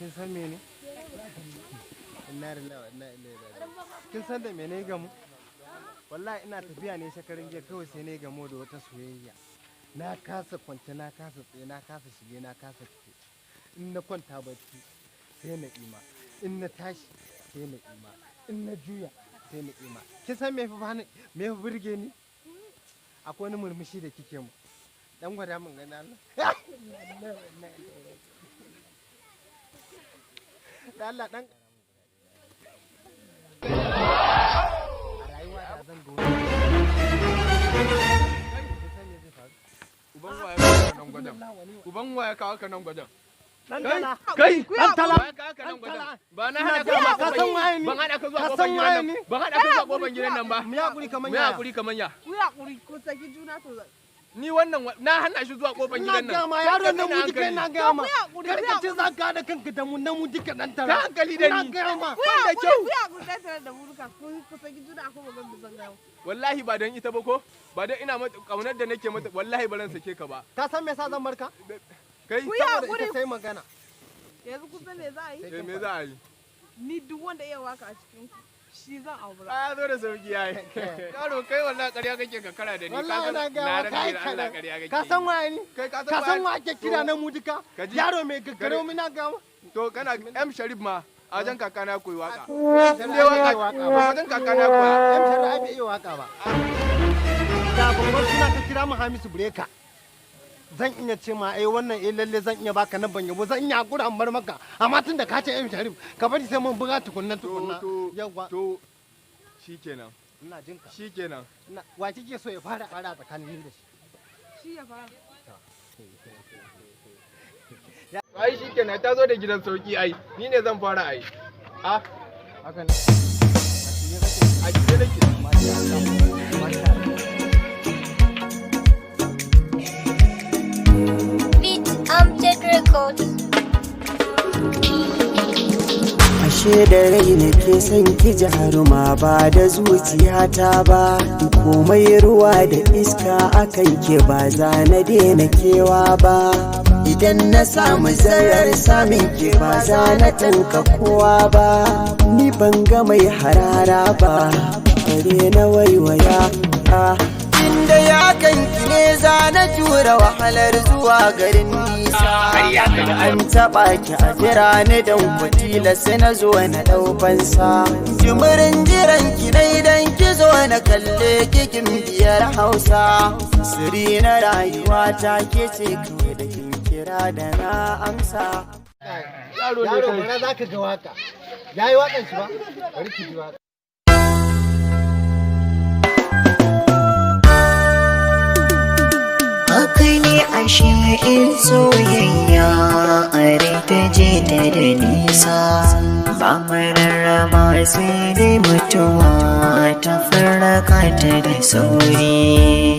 kin san mene? Kin san da mene gamu? Wallahi ina tafiya ne shekarun jiya kawai sai ne gamo da wata soyayya. Na kasa kwance, na kasa tsaye, na kasa shige, na kasa fite. In na kwanta bacci sai na ima, in na tashi sai na ima, in na juya sai na ima. Kin san me fa burge ni? Akwai wani murmushi da kike mu. Dan gwada mun gani Allah. Da Allah dan a rayuwa da zan go. Uban waya kawo ka nan gwadan. Kai, dan tala. Ba na hana ka san waye ni. Ban hana ka zuwa kofar gidan nan. Ban hana ka zuwa kofar gidan nan ba. Mu yakuri kaman ya. Mu yakuri kaman ya. Ku yakuri ku saki juna to. Ni wannan na hana shi zuwa kofar gidan nan. Na ga ma yaron nan mu duka na ga ma. Kar ka ce za ka da kanka da mu nan mu duka dan tala. Ka hankali da ni. Na ga ma. Wanda kyau. Ku yakuri dan tala da mu duka ku saki juna akwai magan da zan ga. Wallahi ba dan ita ba ko? Ba dan ina mata kaunar da nake mata wallahi ba ran sake ka ba. Ka san me yasa zan barka? Kai saboda ita sai magana. Yanzu kun san me za a yi? Me za a yi? Ni duk wanda iya waka a cikin ku shi zan aura. A zo da sauki yayi. Karo kai wallahi ƙarya kake ka kara da ni. Wallahi na ga kai Allah ƙarya kake. ka san waye ni? Kai Ka san wa ake kira na mu duka? Yaro mai gaggaro mi na ga. To kana M Sharif ma a wajen kakana koyi waka. Dan dai waka ba wajen kakana koyi. M Sharif bai iya waka ba. Da babban suna ka kira mu Hamisu Breka. Zan iya ce ma wannan lalle zan iya baka nan ban yabo zan iya hakura an bar maka amma tunda ka ce M Sharif ka bari sai mun buga tukunna yawa to shikenan ina jin ka shikenan wa kike so ya fara tsakanin ni da shi ya fara ai shikenan ta zo da gidan sauki ai ni ne zan fara ai a haka ne a gidan nake Ashe da rai nake son ki jaruma ba da zuciyata ba komai ruwa da iska akan ke ba za na daina kewa ba idan na samu zarar samin ke ba za na tanka kowa ba ni ban ga mai harara ba bare na waiwaya inda ya kanki ne za na tura wahalar zuwa garin nisa an taɓa ki a jira ni don kwatila sai na zo na ɗaufansa jimirin jiran ki na idan ki zo na kalle kikin biyar hausa siri na rayuwa ta ke ce kawai da kin kira da na amsa yaro bara za ka ga waka yayi wakan shi ba bari ki ji waka haka ne ashe in soyayya a ta je ta da nisa ba mararraba sai dai mutuwa ta farraka ta da sauri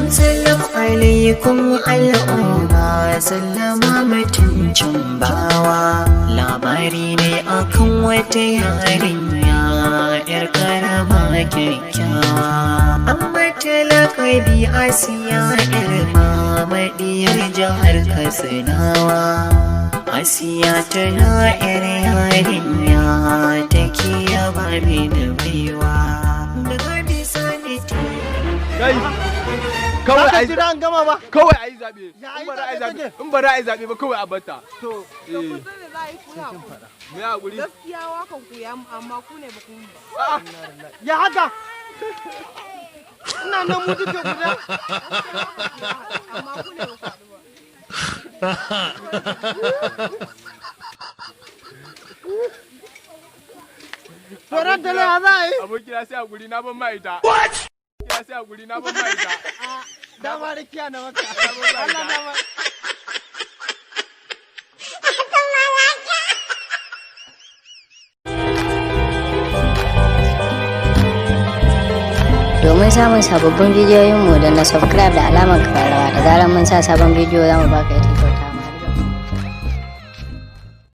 salam alaikum al'umma sallama mutuncin bawa labari ne akan wata yarinya yar karama kyakkyawa an mata lakabi asiya yar mamadiyar jihar katsinawa asiya tana yar yarinya take yaba mini baiwa daga bisani kai kawai ai jira an gama ba kawai ai zabe in ba ra'ayi zabe ba kawai a bata to kun san me za a yi ku me hakuri gaskiya wakan ku ya amma ku ne ba ku ya haka ina nan mu duka guda amma ku ne ba ku Toran da ya za a yi abokina sai hakuri na ban ma ita what kira sai hakuri na ban ma ita dama da kiya na maka Allah dama domin samun sababbin bidiyoyinmu da na subscribe da alamar ƙararrawa da zarar mun sa sabon bidiyo za mu baka ita